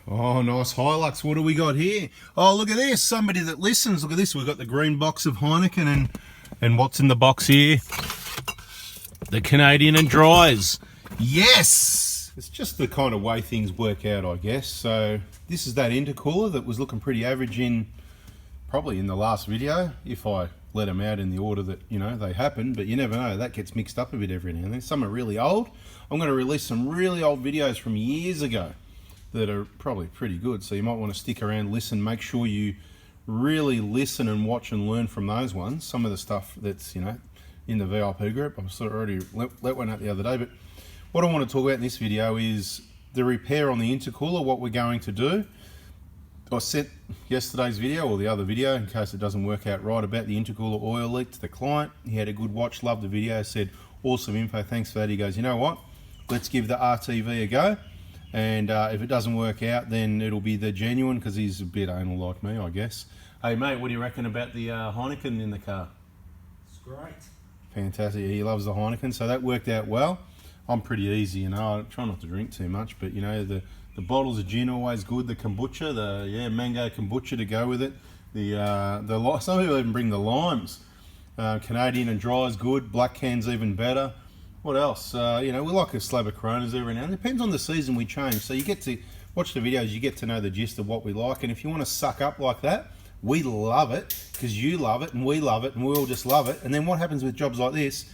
Oh, nice Hilux. What do we got here? Oh, look at this. Somebody that listens. Look at this. We've got the green box of Heineken and what's in the box here? The Canadian and Dries. Yes! It's just the kind of way things work out, I guess. So this is that intercooler that was looking pretty average probably in the last video, if I let them out in the order that, you know, they happen, but you never know. That gets mixed up a bit every now and then. Some are really old. I'm going to release some really old videos from years ago that are probably pretty good, so you might want to stick around, listen, make sure you really listen and watch and learn from those ones. Some of the stuff that's, you know, in the VIP group, I've sort of already let one out the other day, but what I want to talk about in this video is the repair on the intercooler, what we're going to do. I sent yesterday's video, or the other video, in case it doesn't work out right, about the intercooler oil leak to the client. He had a good watch, loved the video, said, awesome info, thanks for that. He goes, you know what, let's give the RTV a go. And if it doesn't work out, then it'll be the genuine, because he's a bit anal like me, I guess. Hey mate, what do you reckon about the Heineken in the car? It's great. Fantastic. He loves the Heineken, so that worked out well. I'm pretty easy, you know. I try not to drink too much, but you know, the bottles of gin are always good. The kombucha, mango kombucha to go with it. Some people even bring the limes. Canadian and Dry is good. Black can's even better. What else? You know, we like a slab of Coronas every now and then. Depends on the season we change. So you get to watch the videos, you get to know the gist of what we like. And if you want to suck up like that, we love it, because you love it and we love it and we all just love it. And then what happens with jobs like this,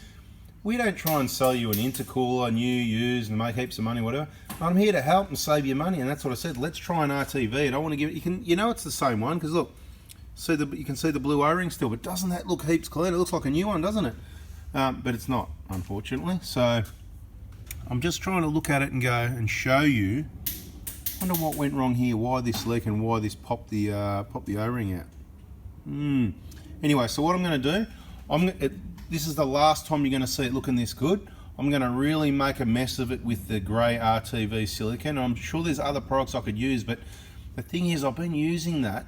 we don't try and sell you an intercooler, new, used, and make heaps of money, whatever. I'm here to help and save you money, and that's what I said. Let's try an RTV. And I want to give it, you know it's the same one, because look, you can see the blue O-ring still, but doesn't that look heaps clean? It looks like a new one, doesn't it? But it's not, unfortunately. So I'm just trying to look at it and go and show you. Wonder what went wrong here, why this leak and why this popped the O-ring out. Anyway, so what I'm going to do, this is the last time you're going to see it looking this good. I'm going to really make a mess of it with the grey RTV silicone. I'm sure there's other products I could use, but the thing is, I've been using that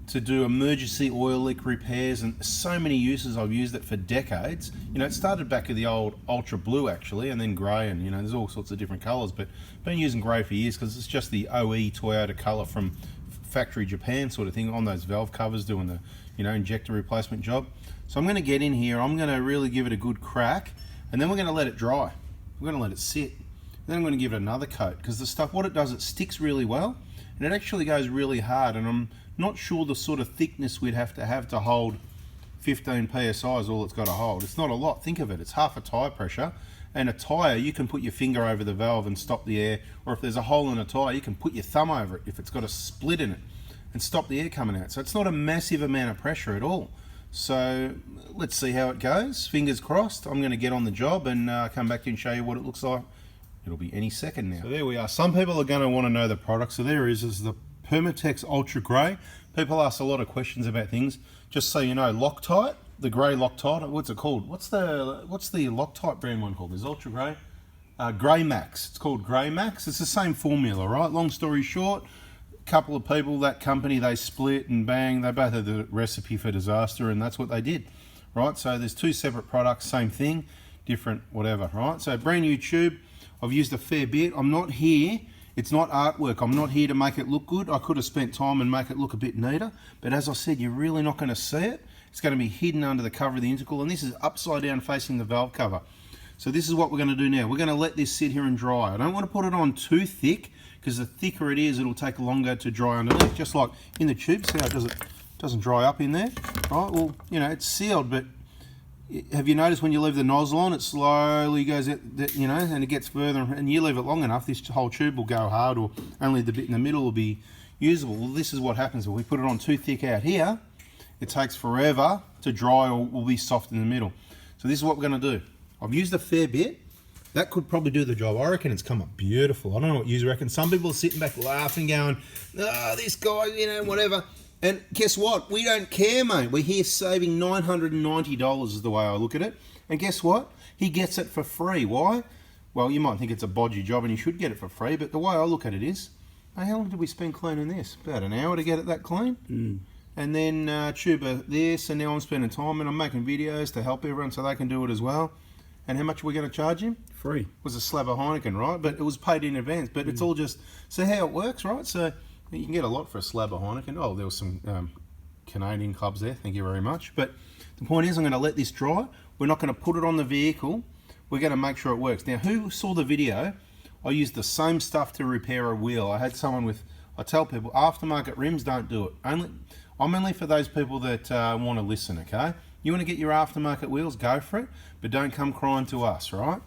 to do emergency oil leak repairs, and so many uses. I've used it for decades. You know, it started back with the old ultra blue actually, and then grey, and you know, there's all sorts of different colours, but I've been using grey for years because it's just the OE Toyota colour from factory Japan sort of thing on those valve covers, doing the, you know, injector replacement job. So I'm going to get in here, I'm going to really give it a good crack, and then we're going to let it dry. We're going to let it sit. Then I'm going to give it another coat, because the stuff, what it does, it sticks really well, and it actually goes really hard, and I'm not sure the sort of thickness we'd have to hold 15 PSI is all it's got to hold. It's not a lot. Think of it, it's half a tyre pressure, and a tyre, you can put your finger over the valve and stop the air, or if there's a hole in a tyre, you can put your thumb over it if it's got a split in it and stop the air coming out. So it's not a massive amount of pressure at all. So let's see how it goes. Fingers crossed. I'm going to get on the job and come back and show you what it looks like. It'll be any second now. So there we are. Some people are going to want to know the product. So there is the Permatex Ultra Grey. People ask a lot of questions about things. Just so you know, Loctite, the grey Loctite, what's it called? What's the Loctite brand one called? There's Ultra Grey. Grey Max. It's called Grey Max. It's the same formula, right? Long story short, a couple of people, that company, they split and bang, they both had the recipe for disaster, and that's what they did, right? So there's two separate products, same thing, different whatever, right? So brand new tube. I've used a fair bit. I'm not here. It's not artwork. I'm not here to make it look good. I could have spent time and make it look a bit neater, but as I said, you're really not going to see it. It's going to be hidden under the cover of the intercooler, and this is upside down facing the valve cover. So this is what we're going to do now. We're going to let this sit here and dry. I don't want to put it on too thick, because the thicker it is, it'll take longer to dry underneath. Just like in the tube, see how it doesn't dry up in there, right? Well, you know, it's sealed, but have you noticed when you leave the nozzle on, it slowly goes out, you know, and it gets further, and you leave it long enough, this whole tube will go hard, or only the bit in the middle will be usable. Well, this is what happens. If we put it on too thick out here, it takes forever to dry, or will be soft in the middle. So this is what we're going to do. I've used a fair bit. That could probably do the job. I reckon it's come up beautiful. I don't know what you reckon. Some people are sitting back laughing, going, oh, this guy, you know, whatever. And guess what? We don't care, mate. We're here saving $990 is the way I look at it. And guess what? He gets it for free. Why? Well, you might think it's a bodgy job and you should get it for free, but the way I look at it is, hey, how long did we spend cleaning this? About an hour to get it that clean. And then tuber this, and now I'm spending time and I'm making videos to help everyone so they can do it as well. And how much are we going to charge him? Free. It was a slab of Heineken, right? But it was paid in advance. But it's all just, so how it works, right? So you can get a lot for a slab of Heineken. Oh, there was some Canadian clubs there, thank you very much. But the point is, I'm going to let this dry. We're not going to put it on the vehicle. We're going to make sure it works. Now, who saw the video? I used the same stuff to repair a wheel. I had someone with, I tell people, aftermarket rims, don't do it. I'm only for those people that want to listen, okay? You want to get your aftermarket wheels, go for it, but don't come crying to us, right?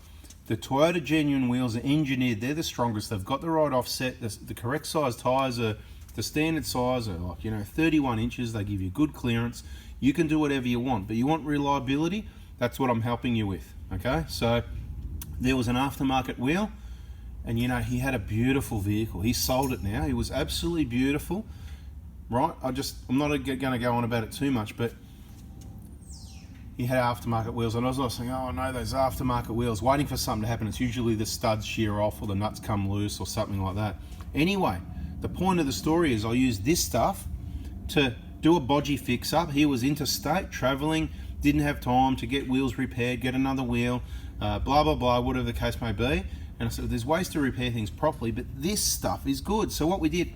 The Toyota genuine wheels are engineered, they're the strongest, they've got the right offset, the correct size tyres are the standard size, are like, 31 inches, they give you good clearance. You can do whatever you want, but you want reliability, that's what I'm helping you with, okay? So there was an aftermarket wheel, and he had a beautiful vehicle. He sold it now, it was absolutely beautiful, right? I'm not going to go on about it too much, but he had aftermarket wheels, and I was saying, oh no, those aftermarket wheels, waiting for something to happen. It's usually the studs shear off or the nuts come loose or something like that. Anyway, the point of the story is I used this stuff to do a bodgy fix up. He was interstate, traveling, didn't have time to get wheels repaired, get another wheel, blah, blah, blah, whatever the case may be. And I said, there's ways to repair things properly, but this stuff is good. So what we did,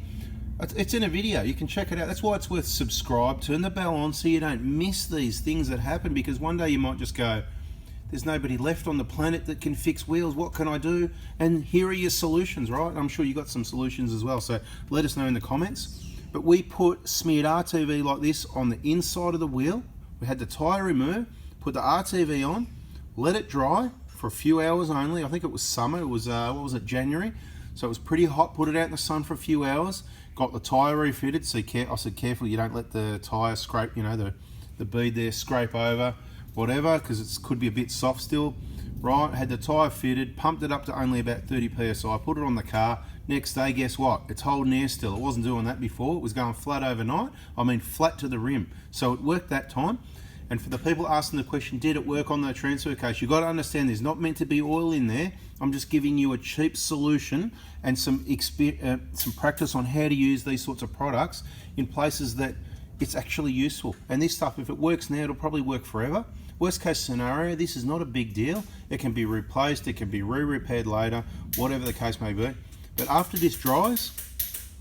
it's in a video, you can check it out. That's why it's worth subscribe, turn the bell on so you don't miss these things that happen, because one day you might just go, there's nobody left on the planet that can fix wheels, what can I do? And here are your solutions, right? And I'm sure you got some solutions as well, so let us know in the comments. But we put smeared RTV like this on the inside of the wheel. We had the tyre removed, put the RTV on, let it dry for a few hours only. I think it was summer, it was, what was it, January? So it was pretty hot, put it out in the sun for a few hours, got the tyre refitted, so I said careful you don't let the tyre scrape, the bead there scrape over, whatever, because it could be a bit soft still, right? Had the tyre fitted, pumped it up to only about 30 psi, put it on the car. Next day, guess what? It's holding air still. It wasn't doing that before. It was going flat overnight. I mean flat to the rim. So it worked that time. And for the people asking the question, did it work on the transfer case? You've got to understand there's not meant to be oil in there. I'm just giving you a cheap solution and some practice on how to use these sorts of products in places that it's actually useful. And this stuff, if it works now, it'll probably work forever. Worst case scenario, this is not a big deal. It can be replaced, it can be re-repaired later, whatever the case may be. But after this dries,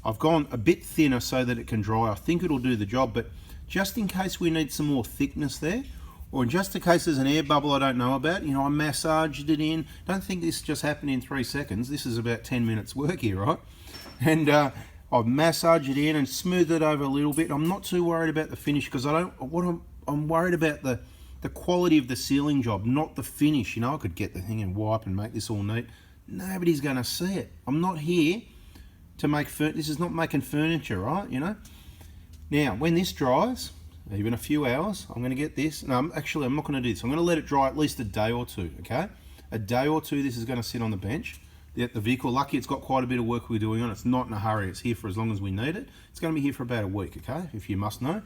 I've gone a bit thinner so that it can dry. I think it'll do the job, but just in case we need some more thickness there, or just in case there's an air bubble I don't know about, I massaged it in. Don't think this just happened in 3 seconds. This is about 10 minutes work here, right? And I've massaged it in and smoothed it over a little bit. I'm not too worried about the finish because I'm worried about the quality of the sealing job, not the finish. I could get the thing and wipe and make this all neat. Nobody's going to see it. I'm not here to make this is not making furniture, right? Now, when this dries, even a few hours, I'm going to get this. No, I'm not going to do this. I'm going to let it dry at least a day or two, okay? A day or two, this is going to sit on the bench. The vehicle, lucky it's got quite a bit of work we're doing on it. It's not in a hurry. It's here for as long as we need it. It's going to be here for about a week, okay? If you must know.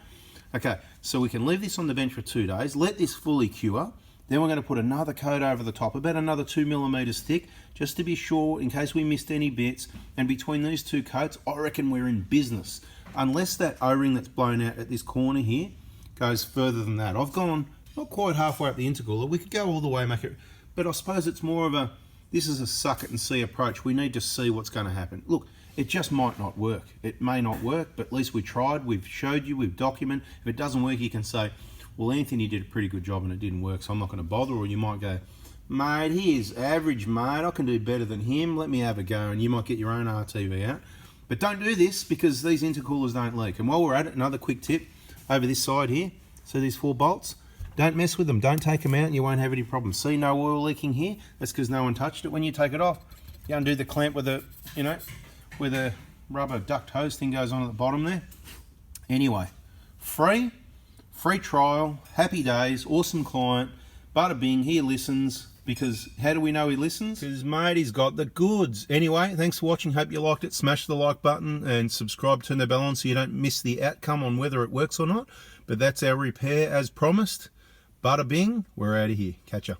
Okay, so we can leave this on the bench for 2 days. Let this fully cure. Then we're going to put another coat over the top, about another 2 millimeters thick, just to be sure in case we missed any bits. And between these 2 coats, I reckon we're in business. Unless that O-ring that's blown out at this corner here goes further than that. I've gone not quite halfway up the intercooler. We could go all the way, make it, but I suppose it's more of this is a suck it and see approach. We need to see what's going to happen. Look, it just might not work. It may not work, but at least we tried, we've showed you, we've documented. If it doesn't work, you can say, well, Anthony did a pretty good job and it didn't work, so I'm not going to bother. Or you might go, mate, he is average, mate. I can do better than him. Let me have a go. And you might get your own RTV out. But don't do this because these intercoolers don't leak. And while we're at it, another quick tip over this side here. So these 4 bolts, don't mess with them. Don't take them out and you won't have any problems. See, no oil leaking here. That's because no one touched it. When you take it off, you undo the clamp with a, where the rubber duct hose thing goes on at the bottom there. Anyway, free trial, happy days, awesome client, bada bing, he listens. Because how do we know he listens? Because mate, he's got the goods. Anyway, thanks for watching. Hope you liked it. Smash the like button and subscribe, turn the bell on so you don't miss the outcome on whether it works or not. But that's our repair as promised. Bada bing, we're out of here. Catch ya.